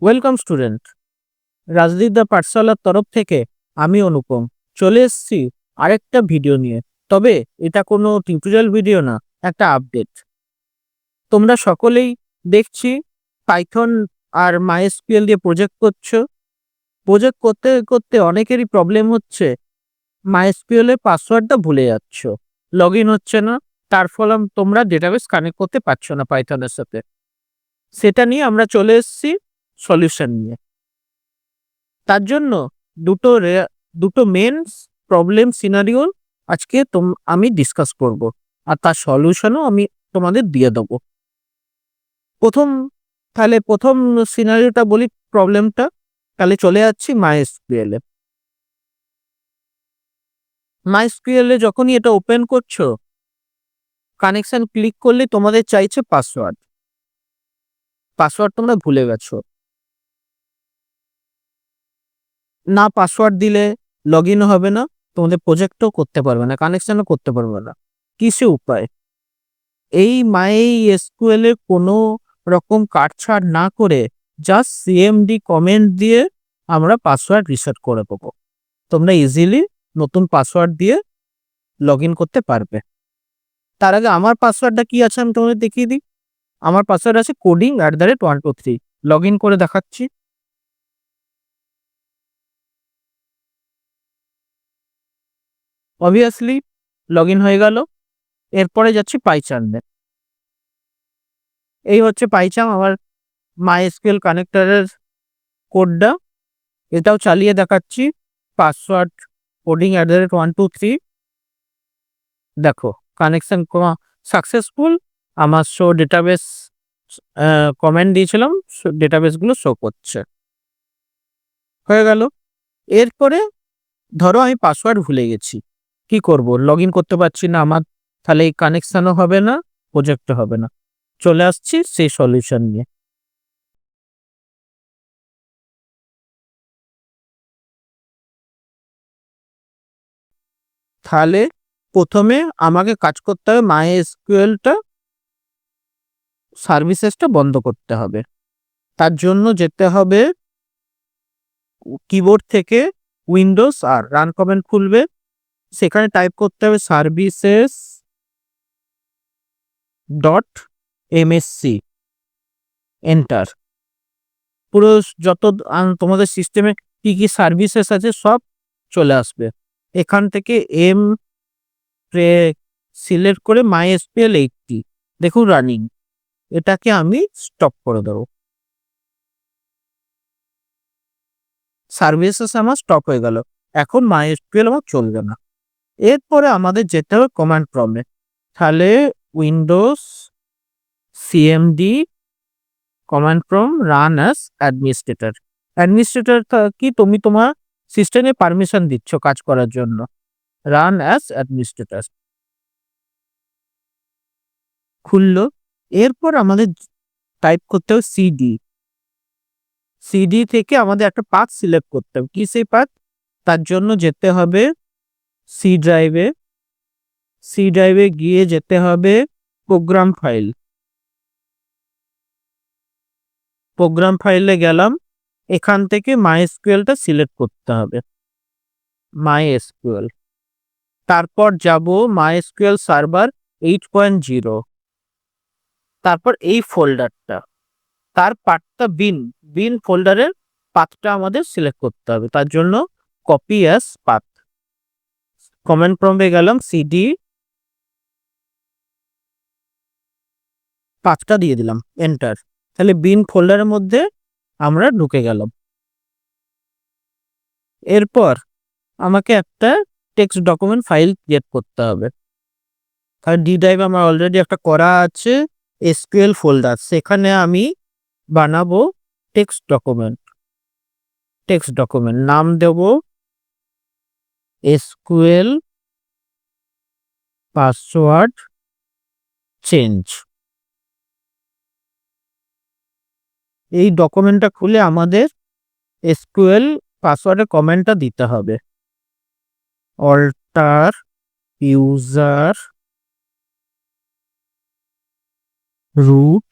Welcome student. রাজবিদ্যা পাঠশালার তরফ থেকে আমি অনুপম চলে এসেছি আরেকটা ভিডিও নিয়ে। তবে এটা কোনো টিউটোরিয়াল ভিডিও না, একটা আপডেট। তোমরা সকলেই দেখছি পাইথন আর মাইএসকিউএল দিয়ে প্রজেক্ট করছো। প্রজেক্ট করতে করতে অনেকেরই প্রবলেম হচ্ছে, মাইএসকিউএল এর পাসওয়ার্ডটা ভুলে যাচ্ছ, লগ ইন হচ্ছে না, তার ফলে তোমরা ডেটাবেস কানেক্ট করতে পারছো না পাইথনের সাথে। সেটা নিয়ে আমরা চলে এসেছি সলিউশন নিয়ে। তার জন্য দুটো দুটো মেন প্রবলেম সিনারিও আজকে আমি ডিসকাস করব, আর তার সলিউশনও আমি তোমাদের দিয়ে দেবো। প্রথম প্রথম সিনারিওটা বলি, প্রবলেমটা। তাহলে চলে যাচ্ছি মাইএসকিউএল এ। মাইএসকিউএল এ যখনই এটা ওপেন করছো, কানেকশন ক্লিক করলে তোমাদের চাইছে পাসওয়ার্ড। পাসওয়ার্ড তোমরা ভুলে গেছো, না পাসওয়ার্ড দিলে লগ ইন হবে না, তোমাদের প্রজেক্টও করতে পারবে না, কানেকশনও করতে পারবে না। কিসে উপায়? এই মাইএসকিউএল এর কোনো রকম কাটছাড় না করে জাস্ট সিএমডি কমেন্ট দিয়ে আমরা পাসওয়ার্ড রিসেট করে দেবো। তোমরা ইজিলি নতুন পাসওয়ার্ড দিয়ে লগ ইন করতে পারবে। তার আগে আমার পাসওয়ার্ডটা কি আছে আমি তোমাদের দেখিয়ে দিই। আমার পাসওয়ার্ড আছে coding@123। লগ ইন করে দেখাচ্ছি। অবভিয়াসলি লগ ইন হয়ে গেল। এরপরে যাচ্ছি পাইচার্নে। এই হচ্ছে পাইচার্ন, আমার মাইএসকিউএল কানেক্টরের কোডটা। এটাও চালিয়ে দেখাচ্ছি। Password coding@123। দেখো কানেকশন সাকসেসফুল। আমার শো ডেটাবেস কমেন্ট দিয়েছিলাম, ডেটাবেসগুলো শো করছে। হয়ে গেল। এরপরে ধরো আমি পাসওয়ার্ড ভুলে গেছি, কি করব? লগ ইন করতে পারছি না আমার, তাহলে এই কানেকশনও হবে না, প্রজেক্টও হবে না। চলে আসছি সেই সলিউশন নিয়ে। তাহলে প্রথমে আমাকে কাজ করতে হবে, মাইএসকিউএলটা সার্ভিসেসটা বন্ধ করতে হবে। তার জন্য যেতে হবে কিবোর্ড থেকে উইন্ডোজ আর রান কমান্ড খুলবে, সেখানে টাইপ করতে হবে সার্ভিসেস ডট এমএসসি, এন্টার। পুরো যত তোমাদের সিস্টেমে কি কি সার্ভিসেস আছে সব চলে আসবে। এখান থেকে এম সিলেক্ট করে মাইএসকিউএল 80 দেখুন রানিং, এটাকে আমি স্টপ করে দেবো। সার্ভিসেস আমার স্টপ হয়ে গেল। এখন মাইএসকিউএল আমার চলবে না। এরপরে আমাদের যেতে হবে কমান্ড প্রম্পটে। তাহলে Windows CMD command prompt run as administrator. Administrator কি, তুমি তোমার সিস্টেমে পারমিশন দিচ্ছ কাজ করার জন্য। রান অ্যাজ অ্যাডমিনিস্ট্রেটর খুললো। এরপর আমাদের টাইপ করতে হবে সিডি। সিডি থেকে আমাদের একটা পাথ সিলেক্ট করতে হবে। কি সেই পাথ? তার জন্য যেতে হবে সি ড্রাইভে। সি ড্রাইভে গিয়ে যেতে হবে প্রোগ্রাম ফাইল। প্রোগ্রাম ফাইলে গেলাম, এখান থেকে মাইএসকিউএলটা সিলেক্ট করতে হবে, মাইএসকিউএল। তারপর যাব মাইএসকিউএল সার্ভার 8.0। তারপর এই ফোল্ডারটা, তার পাথটা বিন ফোল্ডারের পাথটা আমাদের সিলেক্ট করতে হবে। তার জন্য কপি অ্যাজ পাথ, কমান্ড প্রম্পটে গেলাম, সিডি পাথটা দিয়ে দিলাম, এন্টার। তাহলে বিন ফোল্ডারের মধ্যে আমরা ঢুকে গেলাম। এরপর আমাকে একটা টেক্সট ডকুমেন্ট ফাইল ক্রিয়েট করতে হবে। কারণ ডি ড্রাইভ আমার অলরেডি একটা করা আছে, এসকিউএল ফোল্ডার, সেখানে আমি বানাবো টেক্সট ডকুমেন্ট। টেক্সট ডকুমেন্ট নাম দেব এসকিউএল পাসওয়ার্ড চেঞ্জ। এই ডকুমেন্টটা খুলে আমাদের এসকিউএল পাসওয়ার্ডের কমেন্টটা দিতে হবে। Alter user root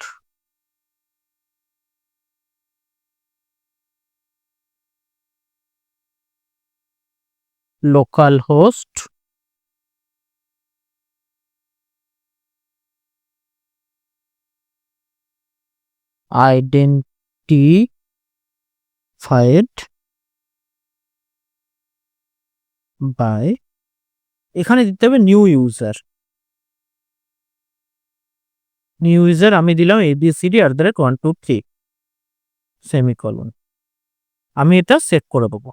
local host identified by, এখানে দিতে হবে নিউ ইউজার। আমি দিলাম abcd@123 সেমিকলন। আমি এটা সেভ করে দেবো।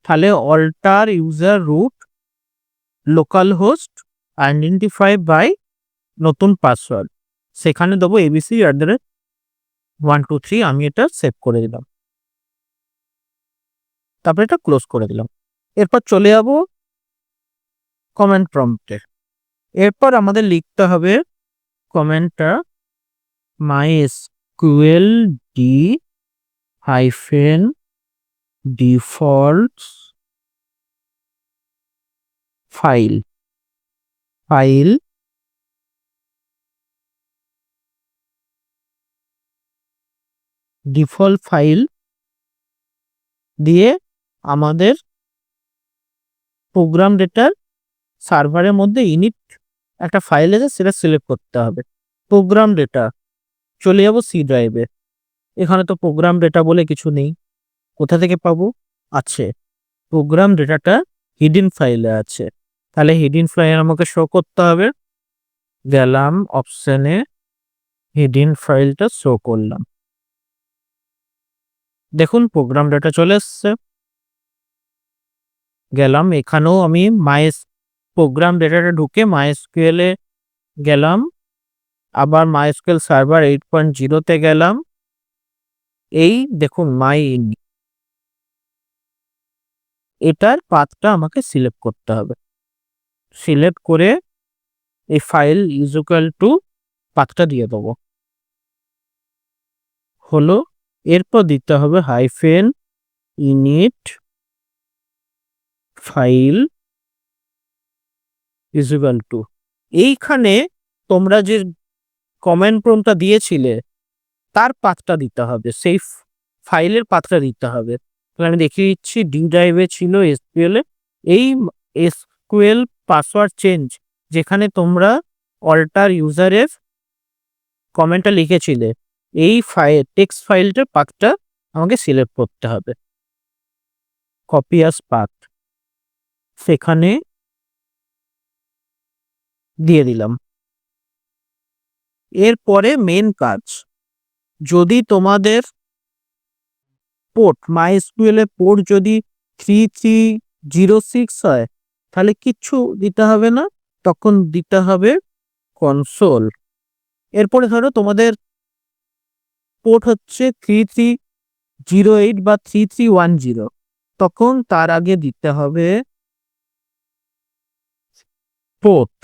তাহলে alter user root local host identify by নতুন পাসওয়ার্ড, সেখানে দেবো abcd@123। আমি এটা সেভ করে দিলাম, তারপরে এটা ক্লোজ করে দিলাম। এরপর চলে যাব কমেন্ট প্রম্পটে। এরপর আমাদের লিখতে হবে কমেন্টটা mysql d-defaults file default file দিয়ে আমাদের প্রোগ্রাম ডেটার সার্ভারের মধ্যে ইনিট একটা ফাইল আছে, সেটা সিলেক্ট করতে হবে। প্রোগ্রাম ডেটা, চলে যাব সি ড্রাইভে। এখানে তো প্রোগ্রাম ডেটা বলে কিছু নেই, কোথা থেকে পাবো? আছে, প্রোগ্রাম ডেটাটা হিডেন ফাইলে আছে। তাহলে হিডেন ফাইল আমাকে শো করতে হবে। গেলাম অপশনে, হিডেন ফাইলটা শো করলাম। দেখুন প্রোগ্রাম ডেটা চলে এসছে। গেলাম, এখানেও আমি প্রোগ্রাম ডেটাটা ঢুকে MySQL এ গেলাম, আবার MySQL সার্ভার 8.0 গেলাম। এই দেখুন এটার পাথটা আমাকে সিলেক্ট করতে হবে। সিলেক্ট করে এই ফাইল = পাথটা দিয়ে দেবো, হলো। এরপর দিতে হবে -init ফাইল = এইখানে তোমরা যে কমেন্ট প্রম্পটটা দিয়েছিলে তার পাথটা দিতে হবে, সেই ফাইলের পাথটা দিতে হবে। তাহলে আমি দেখিয়ে দিচ্ছি, ডি ড্রাইভে ছিল SQL এ, এই SQL পাসওয়ার্ড চেঞ্জ যেখানে তোমরা অল্টার ইউজারের কমেন্টটা লিখেছিলে, এই টেক্সট ফাইলটার পাথটা আমাকে সিলেক্ট করতে হবে। কপি অ্যাজ পাথ সেখানে দিয়ে দিলাম। এরপরে মেন কাজ, যদি তোমাদের পোর্ট MySQL এর পোর্ট যদি 3306 হয় তাহলে কিচ্ছু দিতে হবে না, তখন দিতে হবে কনসোল। এরপরে ধরো তোমাদের পোর্ট হচ্ছে 3308 বা 3310, তখন তার আগে দিতে হবে পোর্ট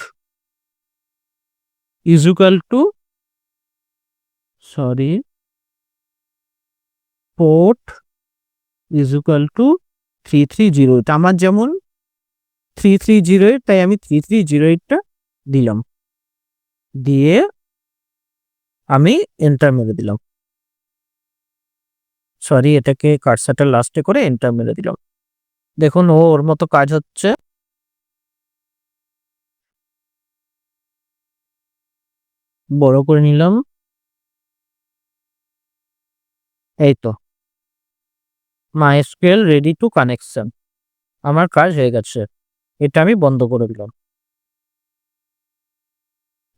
পোর্ট =330। আমার যেমন 3308, তাই আমি 3308টা দিলাম, দিয়ে আমি এন্টার মেরে দিলাম। এটাকে কার্সারটা লাস্টে করে এন্টার মেরে দিলাম। দেখুন ওর মতো কাজ হচ্ছে। বড় করে নিলাম, এই তো MySQL রেডি টু কানেকশন, আমার কাজ হয়ে গেছে। এটা আমি বন্ধ করে দিলাম।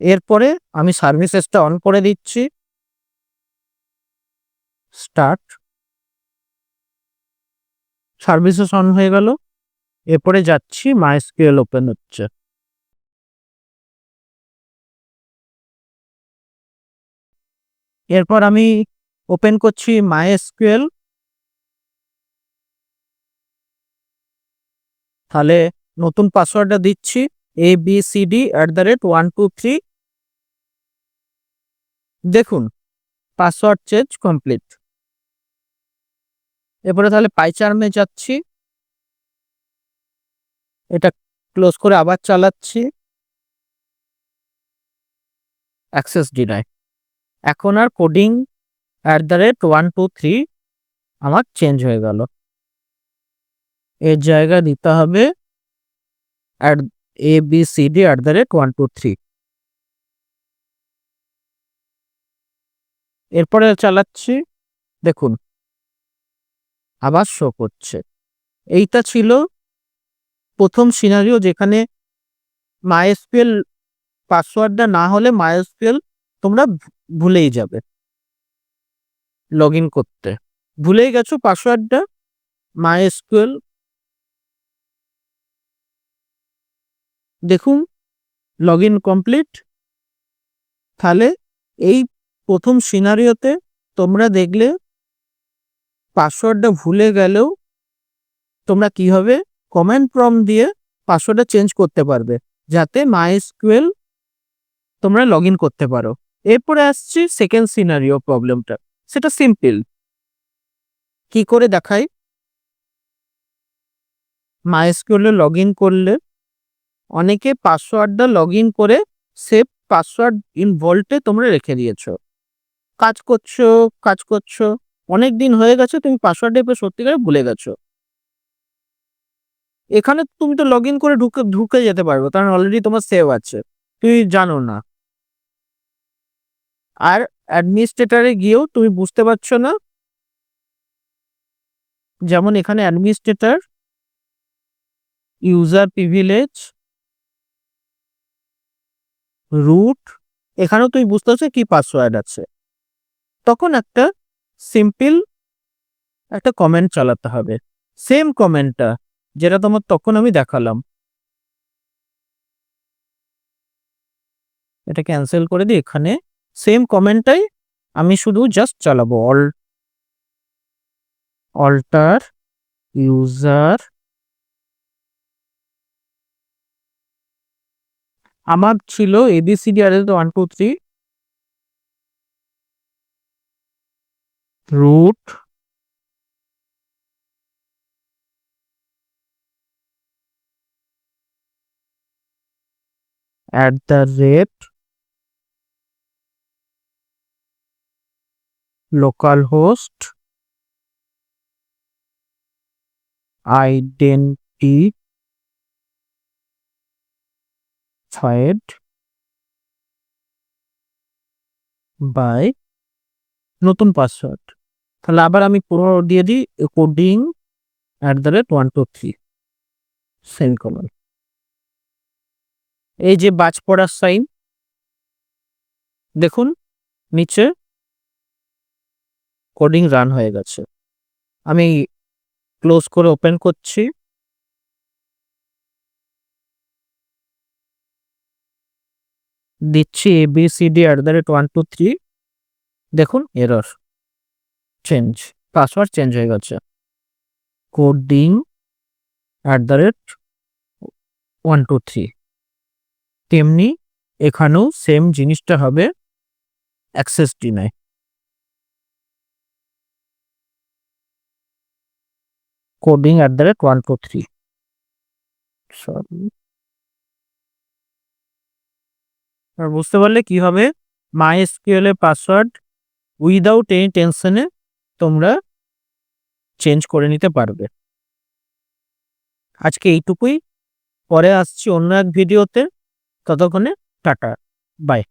এরপরে আমি সার্ভিসেসটা অন করে দিচ্ছি, স্টার্ট। সার্ভিসেস অন হয়ে গেল। এরপরে যাচ্ছি, MySQL ওপেন হচ্ছে। এরপর আমি ওপেন করছি MySQL। তাহলে নতুন পাসওয়ার্ডটা দিচ্ছি, abcd@123। দেখুন পাসওয়ার্ড চেঞ্জ কমপ্লিট। এরপরে তাহলে পাইচার্মে যাচ্ছি, এটা ক্লোজ করে আবার চালাচ্ছি, অ্যাক্সেস ডিনাই। এখন আর কোডিং @123 আমার চেঞ্জ হয়ে গেল। এর জায়গা দিতে হবে abcd@123। এরপরে চালাচ্ছি, দেখুন আবার শো করছে। এইটা ছিল প্রথম সিনারিও, যেখানে MySQL পাসওয়ার্ডটা না হলে MySQL তোমরা ভুলেই যাবে লগ ইন করতে। ভুলেই গেছো পাসওয়ার্ডটা, MySQL দেখুন লগ ইন কমপ্লিট। তাহলে এই প্রথম সিনারিওতে তোমরা দেখলে পাসওয়ার্ডটা ভুলে গেলেও তোমরা কিভাবে কমান্ড প্রম্পট দিয়ে পাসওয়ার্ডটা চেঞ্জ করতে পারবে, যাতে MySQL তোমরা লগ ইন করতে পারো। এরপরে আসছি সেকেন্ড সিনারিও প্রবলেমটা, সেটা সিম্পল। কি করে দেখাই? MySQL লগ ইন করলে অনেকে পাসওয়ার্ডটা লগ ইন করে সেভ পাসওয়ার্ড ইন ভল্টে তোমরা রেখে দিয়েছো, কাজ করছো অনেক দিন হয়ে গেছে, তুমি পাসওয়ার্ড এবার সত্যিকারে ভুলে গেছো। এখানে তুমি তো লগ ইন করে ঢুকে যেতে পারবে, কারণ অলরেডি তোমার সেভ আছে, তুমি জানো না। আর অ্যাডমিনিস্ট্রেটরে গিয়েও তুমি বুঝতে পারছো না, যেমন এখানে অ্যাডমিনিস্ট্রেটর, ইউজার প্রিভিলেজ, রুট, এখানেও তুমি বুঝতে পারছো কি পাসওয়ার্ড আছে। তখন একটা সিম্পল একটা কমেন্ট চালাতে হবে, সেম কমেন্টটা যেটা তোমার তখন আমি দেখালাম। এটা ক্যান্সেল করে দিই, এখানে সেম কমেন্টটাই আমি শুধু জাস্ট চালাবো, অল্টার ইউজার। আমার ছিল abcd@123 root @localhost identified by নতুন পাসওয়ার্ড। তাহলে আবার আমি পুরো দিয়ে দিই coding@123 সেমিকোলন। এই যে বাজ পড়ার সাইন দেখুন নিচে, কোডিং রান হয়ে গেছে। আমি ক্লোজ করে ওপেন করছি, দিচ্ছি abcd@123, দেখুন এরর, চেঞ্জ, পাসওয়ার্ড চেঞ্জ হয়ে গেছে, coding@123। তেমনি এখানেও সেম জিনিসটা হবে, অ্যাক্সেস ডিনাই, coding@123। সরি, বুঝতে পারলে কিভাবে MySQL এর পাসওয়ার্ড উইদাউট এনি টেনশনে তোমরা চেঞ্জ করে নিতে পারবে। আজকে এইটুকুই, পরে আসছি অন্য এক ভিডিওতে, ততক্ষণে টাটা, বাই।